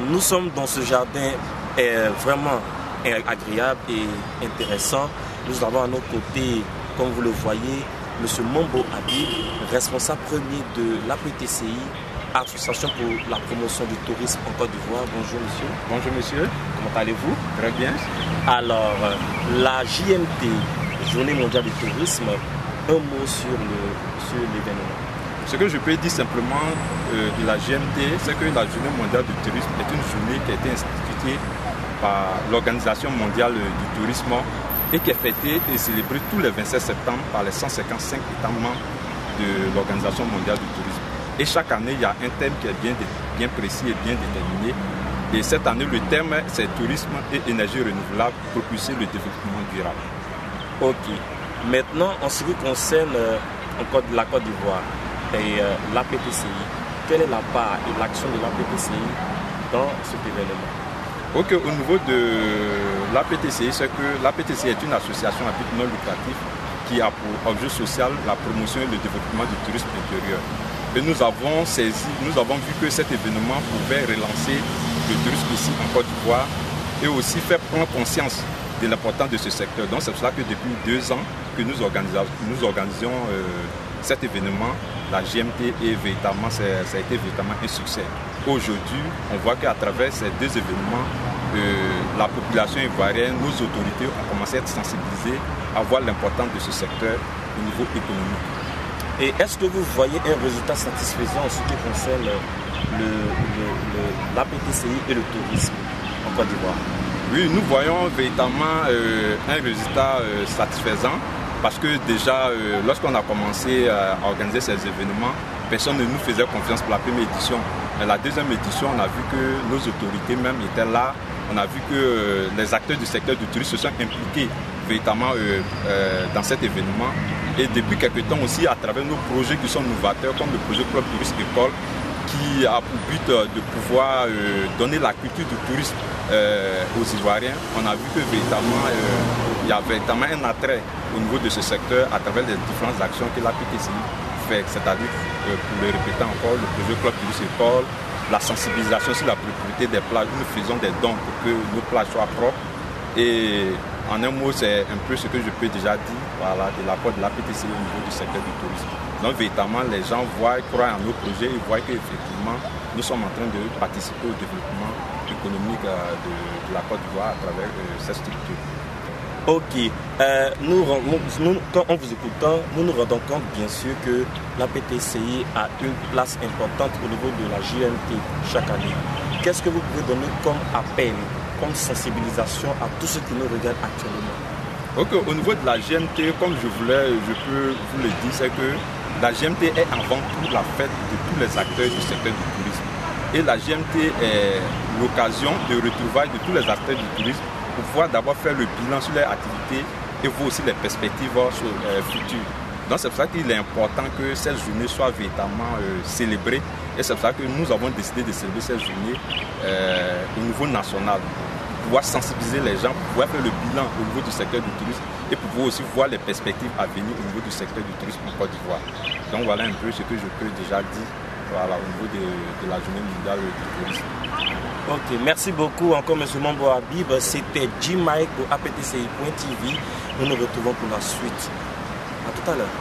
Nous sommes dans ce jardin vraiment agréable et intéressant. Nous avons à notre côté, comme vous le voyez, M. Mambo Habib, responsable premier de l'APTCI, Association pour la promotion du tourisme en Côte d'Ivoire. Bonjour monsieur. Bonjour monsieur. Comment allez-vous? Très bien. Alors, la JMT, Journée mondiale du tourisme, un mot sur l'événement. Ce que je peux dire simplement de la GMT, c'est que la Journée mondiale du tourisme est une journée qui a été instituée par l'Organisation mondiale du tourisme et qui est fêtée et célébrée tous les 27 septembre par les 155 États membres de l'Organisation mondiale du tourisme. Et chaque année, il y a un thème qui est bien précis et bien déterminé. Et cette année, le thème, c'est tourisme et énergie renouvelable, propulser le développement durable. Ok. Maintenant, en ce qui concerne la Côte d'Ivoire et l'APTCI, quelle est la part et l'action de l'APTCI dans cet événement? Ok, au niveau de l'APTCI, c'est que l'APTCI est une association à but non lucratif qui a pour objet social la promotion et le développement du tourisme intérieur. Et nous avons vu que cet événement pouvait relancer le tourisme ici en Côte d'Ivoire et aussi faire prendre conscience de l'importance de ce secteur. Donc c'est pour cela que depuis 2 ans que nous organisons cet événement, la GMT, et véritablement, ça a été véritablement un succès. Aujourd'hui, on voit qu'à travers ces 2 événements, la population ivoirienne, nos autorités ont commencé à être sensibilisées à voir l'importance de ce secteur au niveau économique. Et est-ce que vous voyez un résultat satisfaisant en ce qui concerne l'APTCI et le tourisme en Côte d'Ivoire? Oui, nous voyons véritablement un résultat satisfaisant parce que déjà, lorsqu'on a commencé à organiser ces événements, personne ne nous faisait confiance pour la première édition. Mais la deuxième édition, on a vu que nos autorités même étaient là. On a vu que les acteurs du secteur du tourisme se sont impliqués véritablement dans cet événement. Et depuis quelques temps aussi, à travers nos projets qui sont novateurs, comme le projet Club Touriste École, qui a pour but de pouvoir donner la culture du tourisme aux Ivoiriens, on a vu que véritablement, il y a véritablement un attrait au niveau de ce secteur à travers les différentes actions que l'APTCI fait, c'est-à-dire, pour le répéter encore, le projet Club Touriste École, la sensibilisation sur la propriété des plages. Nous faisons des dons pour que nos plages soient propres. Et en un mot, c'est un peu ce que je peux déjà dire de l'apport de l'APTCI au niveau du secteur du tourisme. Donc véritablement, les gens croient en nos projets, ils voient qu'effectivement, nous sommes en train de participer au développement économique de la Côte d'Ivoire à travers cette structure. Ok. Quand on vous écoutant, nous nous rendons compte bien sûr que l'APTCI a une place importante au niveau de la GMT chaque année. Qu'est-ce que vous pouvez donner comme appel, comme sensibilisation à tous ceux qui nous regardent actuellement? Ok, au niveau de la GMT, comme je peux vous le dire, c'est que la GMT est avant tout la fête de tous les acteurs du secteur du tourisme. Et la GMT est l'occasion de retrouvailles de tous les acteurs du tourisme pour pouvoir d'abord faire le bilan sur leurs activités et voir aussi les perspectives futures. Donc c'est pour ça qu'il est important que cette journée soit véritablement célébrée. Et c'est pour ça que nous avons décidé de célébrer cette journée au niveau national. Pour pouvoir sensibiliser les gens, pour pouvoir faire le bilan au niveau du secteur du tourisme et pour pouvoir aussi voir les perspectives à venir au niveau du secteur du tourisme en Côte d'Ivoire. Donc voilà un peu ce que je peux déjà dire au niveau de la journée mondiale du tourisme. Ok, merci beaucoup encore M. Mambo Habib. C'était Jim Mike pour APTCI.tv. Nous nous retrouvons pour la suite. À tout à l'heure.